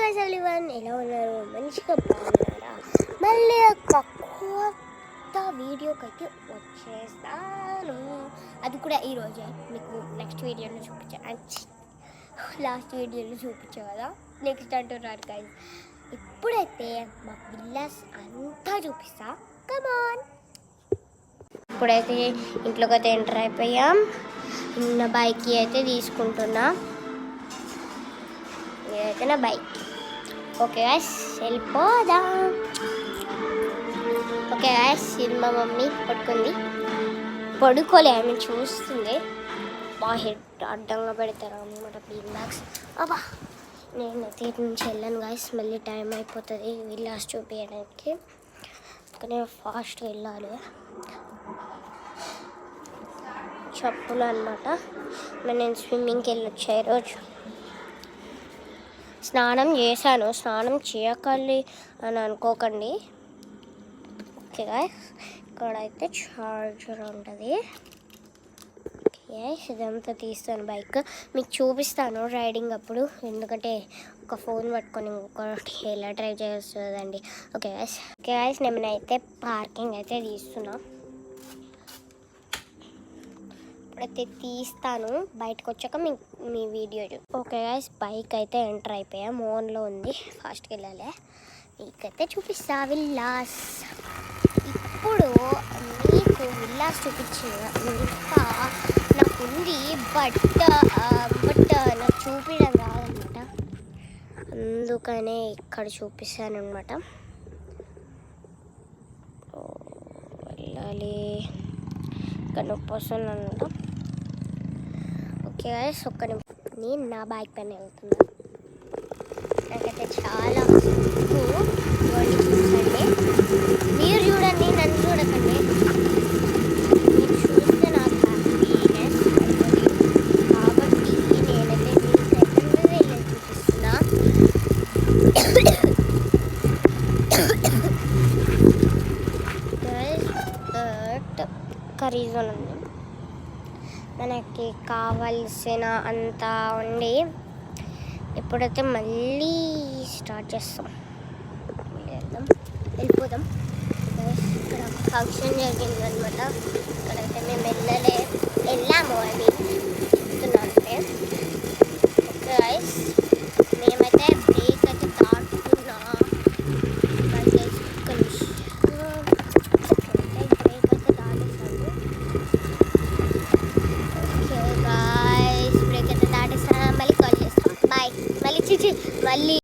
Guys everyone, ఎలా ఉన్నారు? మంచిగా బాగున్నారా? మళ్ళీ ఒక కొత్త వీడియోకి అయితే వచ్చేస్తాను. అది కూడా ఈరోజే మీకు నెక్స్ట్ వీడియోలో లాస్ట్ వీడియోలో చూపించా కదా, నెక్స్ట్ అంటున్నారు గైస్. ఇప్పుడైతే మా విల్లాస్ అంతా చూపిస్తా. కమాన్. ఇప్పుడైతే ఇంట్లోకి అయితే ఎంటర్ అయిపోయాం. నా బైక్ అయితే తీసుకుంటున్నా. ఇదైతే నా బైక్. ఓకే గాయస్, వెళ్ళిపోదాం. ఓకే గాయస్, ఇది మా మమ్మీ పడుకోలే, ఆమె చూస్తుంది. మా హెడ్ అడ్డంగా పెడతారు అన్నమాట బీన్ బ్యాగ్స్. అబ్బా, నేనైతే ఇటు నుంచి వెళ్ళాను గాయస్, మళ్ళీ టైం అయిపోతుంది విల్లాస్ చూపించడానికి. కానీ ఫాస్ట్ వెళ్ళాలి. చెప్పులు అనమాట. నేను స్విమ్మింగ్కి వెళ్ళొచ్చా ఈరోజు. స్నానం చేశాను, స్నానం చేయకాలి అని అనుకోకండి. ఓకే గాయ్స్, ఇక్కడైతే చార్జర్ ఉంటుంది. ఓకే, ఇదంతా తీస్తాను బైక్, మీకు చూపిస్తాను రైడింగ్ అప్పుడు. ఎందుకంటే ఒక ఫోన్ పట్టుకొని ఇంకొకటి ఎలా డ్రైవ్ చేస్తుందండి. ఓకే గాయ్స్, నేనైతే పార్కింగ్ అయితే తీస్తున్నా. ఇప్పుడైతే తీస్తాను, బయటకు వచ్చాక మీ వీడియో ఓకే గాయ్స్, బైక్ అయితే ఎంటర్ అయిపోయా. మోన్లో ఉంది, ఫాస్ట్కి వెళ్ళాలి. మీకైతే చూపిస్తా విల్లాస్. ఇప్పుడు మీకు విల్లాస్ చూపించిన ఇంకా నాకు ఉంది, బట్ నాకు చూపించడం రాదనమాట. అందుకనే ఇక్కడ చూపిస్తాను అనమాట. వెళ్ళాలి, ఇక్కడ నొప్పి వస్తుంది అనమాట. ఓకే గాయ్స్, నేను నా బైక్ పైన వెళ్తున్నాను. నాకైతే చాలా చూడండి, మీరు చూడండి, నన్ను చూడకండి. మీరు చూస్తే నాకు హ్యాపీనెస్ అవుతుంది. కాబట్టి నేనైతే మీకైతే వెళ్ళి చూపిస్తున్నా. ఒక రీజన్ ఉంది, మనకి కావాల్సిన అంత ఉండి ఇప్పుడైతే మళ్ళీ స్టార్ట్ చేస్తాం. వెళ్ళిపోదాం. ఇక్కడ ఫంక్షన్ జరిగిందనమాట. ఇక్కడైతే మేము వెళ్ళాము.